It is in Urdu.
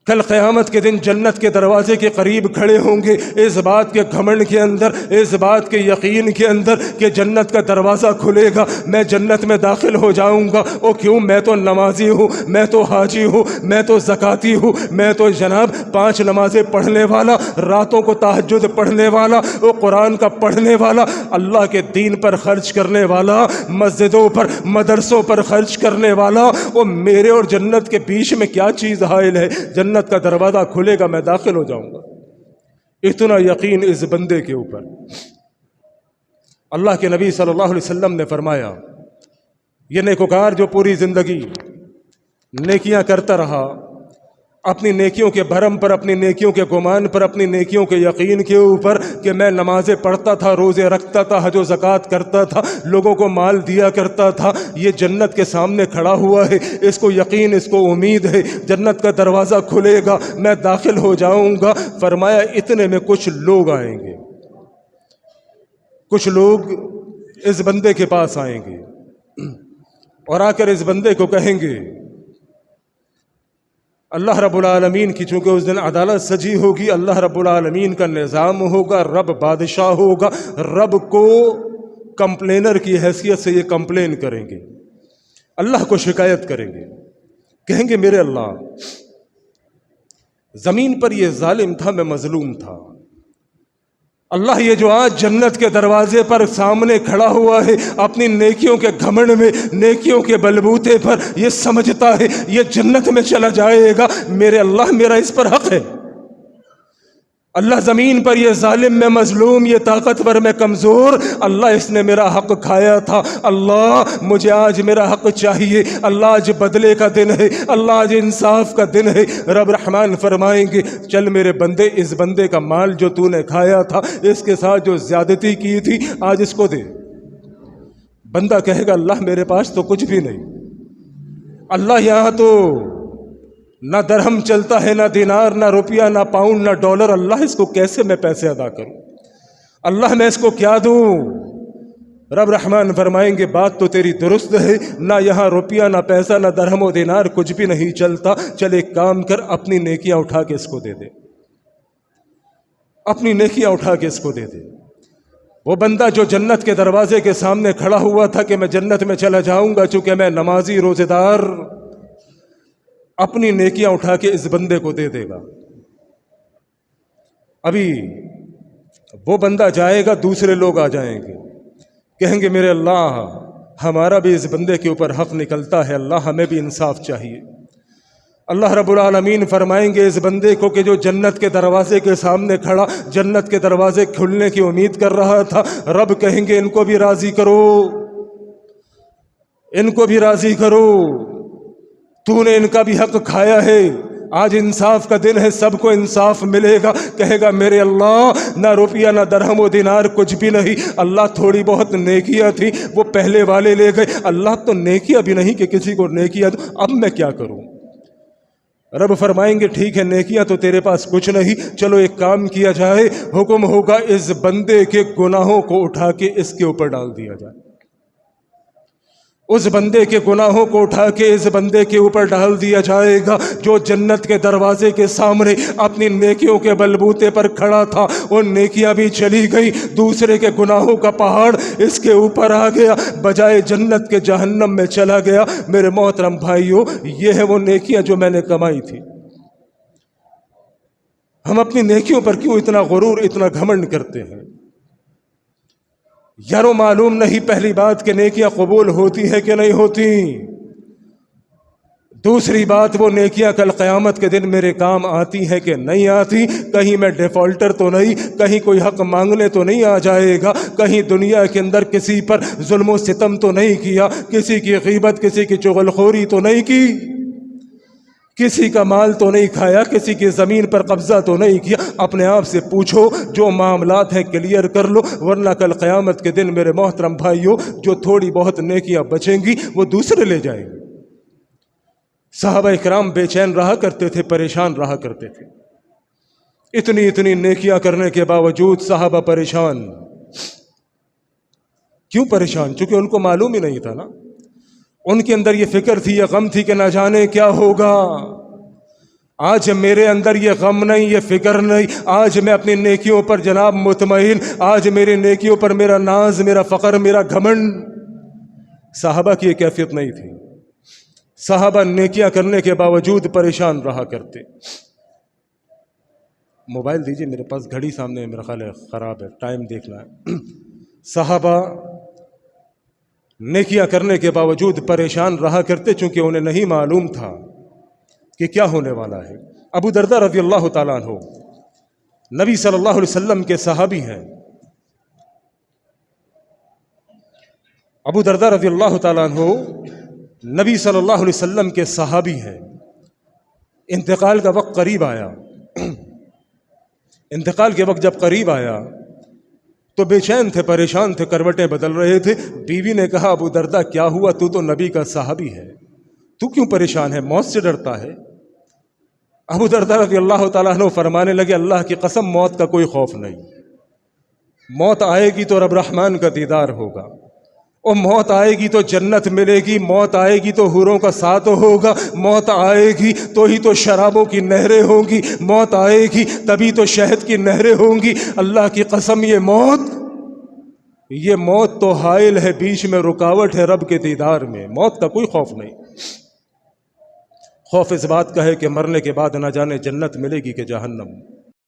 کل قیامت کے دن جنت کے دروازے کے قریب کھڑے ہوں گے اس بات کے گھمنڈ کے اندر، اس بات کے یقین کے اندر کہ جنت کا دروازہ کھلے گا، میں جنت میں داخل ہو جاؤں گا۔ او کیوں؟ میں تو نمازی ہوں، میں تو حاجی ہوں، میں تو زکاتی ہوں، میں تو جناب 5 نمازیں پڑھنے والا، راتوں کو تہجد پڑھنے والا، وہ قرآن کا پڑھنے والا، اللہ کے دین پر خرچ کرنے والا، مسجدوں پر مدرسوں پر خرچ کرنے والا۔ وہ میرے اور جنت کے بیچ میں کیا چیز حائل ہے؟ جنت کا دروازہ کھلے گا، میں داخل ہو جاؤں گا۔ اتنا یقین اس بندے کے اوپر۔ اللہ کے نبی صلی اللہ علیہ وسلم نے فرمایا، یہ نیکوکار جو پوری زندگی نیکیاں کرتا رہا، اپنی نیکیوں کے بھرم پر، اپنی نیکیوں کے گمان پر، اپنی نیکیوں کے یقین کے اوپر کہ میں نمازیں پڑھتا تھا، روزے رکھتا تھا، حج و زکوٰۃ کرتا تھا، لوگوں کو مال دیا کرتا تھا، یہ جنت کے سامنے کھڑا ہوا ہے، اس کو یقین، اس کو امید ہے جنت کا دروازہ کھلے گا، میں داخل ہو جاؤں گا۔ فرمایا اتنے میں کچھ لوگ آئیں گے، کچھ لوگ اس بندے کے پاس آئیں گے اور آ کر اس بندے کو کہیں گے، اللہ رب العالمین کی چونکہ اس دن عدالت سجی ہوگی، اللہ رب العالمین کا نظام ہوگا، رب بادشاہ ہوگا، رب کو کمپلینر کی حیثیت سے یہ کمپلین کریں گے، اللہ کو شکایت کریں گے، کہیں گے میرے اللہ، زمین پر یہ ظالم تھا، میں مظلوم تھا، اللہ یہ جو آج جنت کے دروازے پر سامنے کھڑا ہوا ہے، اپنی نیکیوں کے گھمنڈ میں، نیکیوں کے بلبوتے پر یہ سمجھتا ہے یہ جنت میں چلا جائے گا، میرے اللہ میرا اس پر حق ہے۔ اللہ زمین پر یہ ظالم میں مظلوم، یہ طاقتور میں کمزور، اللہ اس نے میرا حق کھایا تھا، اللہ مجھے آج میرا حق چاہیے، اللہ آج بدلے کا دن ہے، اللہ آج انصاف کا دن ہے۔ رب رحمان فرمائیں گے چل میرے بندے، اس بندے کا مال جو تو نے کھایا تھا، اس کے ساتھ جو زیادتی کی تھی، آج اس کو دے۔ بندہ کہے گا اللہ میرے پاس تو کچھ بھی نہیں، اللہ یہاں تو نہ درہم چلتا ہے، نہ دینار، نہ روپیہ، نہ پاؤنڈ، نہ ڈالر، اللہ اس کو کیسے میں پیسے ادا کروں، اللہ میں اس کو کیا دوں؟ رب رحمان فرمائیں گے بات تو تیری درست ہے، نہ یہاں روپیہ، نہ پیسہ، نہ درہم و دینار، کچھ بھی نہیں چلتا، چل ایک کام کر، اپنی نیکیاں اٹھا کے اس کو دے دے، اپنی نیکیاں اٹھا کے اس کو دے دے۔ وہ بندہ جو جنت کے دروازے کے سامنے کھڑا ہوا تھا کہ میں جنت میں چلا جاؤں گا چونکہ میں نمازی روزے دار، اپنی نیکیاں اٹھا کے اس بندے کو دے دے گا۔ ابھی وہ بندہ جائے گا، دوسرے لوگ آ جائیں گے، کہیں گے میرے اللہ ہمارا بھی اس بندے کے اوپر حق نکلتا ہے، اللہ ہمیں بھی انصاف چاہیے۔ اللہ رب العالمین فرمائیں گے اس بندے کو کہ جو جنت کے دروازے کے سامنے کھڑا، جنت کے دروازے کھلنے کی امید کر رہا تھا، رب کہیں گے ان کو بھی راضی کرو، ان کو بھی راضی کرو، تو نے ان کا بھی حق کھایا ہے، آج انصاف کا دن ہے، سب کو انصاف ملے گا۔ کہے گا میرے اللہ نہ روپیہ، نہ درہم و دینار، کچھ بھی نہیں، اللہ تھوڑی بہت نیکیاں تھی وہ پہلے والے لے گئے، اللہ تو نیکیاں بھی نہیں کہ کسی کو نیکیاں دو، اب میں کیا کروں؟ رب فرمائیں گے ٹھیک ہے نیکیاں تو تیرے پاس کچھ نہیں، چلو ایک کام کیا جائے، حکم ہوگا اس بندے کے گناہوں کو اٹھا کے اس کے اوپر ڈال دیا جائے، اس بندے کے گناہوں کو اٹھا کے اس بندے کے اوپر ڈال دیا جائے گا جو جنت کے دروازے کے سامنے اپنی نیکیوں کے بلبوتے پر کھڑا تھا، وہ نیکیاں بھی چلی گئی، دوسرے کے گناہوں کا پہاڑ اس کے اوپر آ گیا، بجائے جنت کے جہنم میں چلا گیا۔ میرے محترم بھائیوں، یہ ہے وہ نیکیاں جو میں نے کمائی تھی۔ ہم اپنی نیکیوں پر کیوں اتنا غرور، اتنا گھمنڈ کرتے ہیں؟ یارو معلوم نہیں پہلی بات کہ نیکیاں قبول ہوتی ہیں کہ نہیں ہوتی، دوسری بات وہ نیکیاں کل قیامت کے دن میرے کام آتی ہیں کہ نہیں آتی، کہیں میں ڈیفالٹر تو نہیں، کہیں کوئی حق مانگنے تو نہیں آ جائے گا، کہیں دنیا کے اندر کسی پر ظلم و ستم تو نہیں کیا، کسی کی غیبت، کسی کی چغلخوری تو نہیں کی، کسی کا مال تو نہیں کھایا، کسی کی زمین پر قبضہ تو نہیں کیا۔ اپنے آپ سے پوچھو، جو معاملات ہیں کلیئر کر لو، ورنہ کل قیامت کے دن میرے محترم بھائیوں جو تھوڑی بہت نیکیاں بچیں گی وہ دوسرے لے جائیں گے۔ صحابہ اکرام بے چین رہا کرتے تھے، پریشان رہا کرتے تھے، اتنی نیکیاں کرنے کے باوجود صحابہ پریشان۔ کیوں پریشان؟ چونکہ ان کو معلوم ہی نہیں تھا نا، ان کے اندر یہ فکر تھی، یہ غم تھی کہ نہ جانے کیا ہوگا، آج میرے اندر یہ غم نہیں، یہ فکر نہیں، آج میں اپنی نیکیوں پر جناب مطمئن، آج میری نیکیوں پر میرا ناز، میرا فخر، میرا گھمنڈ۔ صحابہ کی یہ کیفیت نہیں تھی۔ صحابہ نیکیاں کرنے کے باوجود پریشان رہا کرتے۔ موبائل دیجیے، میرے پاس گھڑی سامنے ہے، میرا خیال ہے خراب ہے، ٹائم دیکھنا ہے۔ صحابہ نیکیاں کرنے کے باوجود پریشان رہا کرتے، چونکہ انہیں نہیں معلوم تھا کہ کیا ہونے والا ہے۔ ابو درداء رضی اللہ تعالیٰ عنہ نبی صلی اللہ علیہ وسلم کے صحابی ہیں۔ ابو درداء رضی اللہ تعالیٰ عنہ نبی صلی اللہ علیہ وسلم کے صحابی ہیں۔ انتقال کا وقت قریب آیا۔ انتقال کے وقت جب قریب آیا تو بے چین تھے، پریشان تھے، کروٹیں بدل رہے تھے۔ بیوی نے کہا ابو درداء کیا ہوا؟ تو نبی کا صحابی ہے، تو کیوں پریشان ہے؟ موت سے ڈرتا ہے؟ ابو درداء رضی اللہ تعالیٰ عنہ فرمانے لگے اللہ کی قسم موت کا کوئی خوف نہیں، موت آئے گی تو رب رحمان کا دیدار ہوگا، اور موت آئے گی تو جنت ملے گی، موت آئے گی تو حوروں کا ساتھ ہوگا، موت آئے گی تو ہی تو شرابوں کی نہریں ہوں گی، موت آئے گی تبھی تو شہد کی نہریں ہوں گی۔ اللہ کی قسم یہ موت تو حائل ہے، بیچ میں رکاوٹ ہے رب کے دیدار میں، موت کا کوئی خوف نہیں۔ خوف اس بات کا ہے کہ مرنے کے بعد نہ جانے جنت ملے گی کہ جہنم۔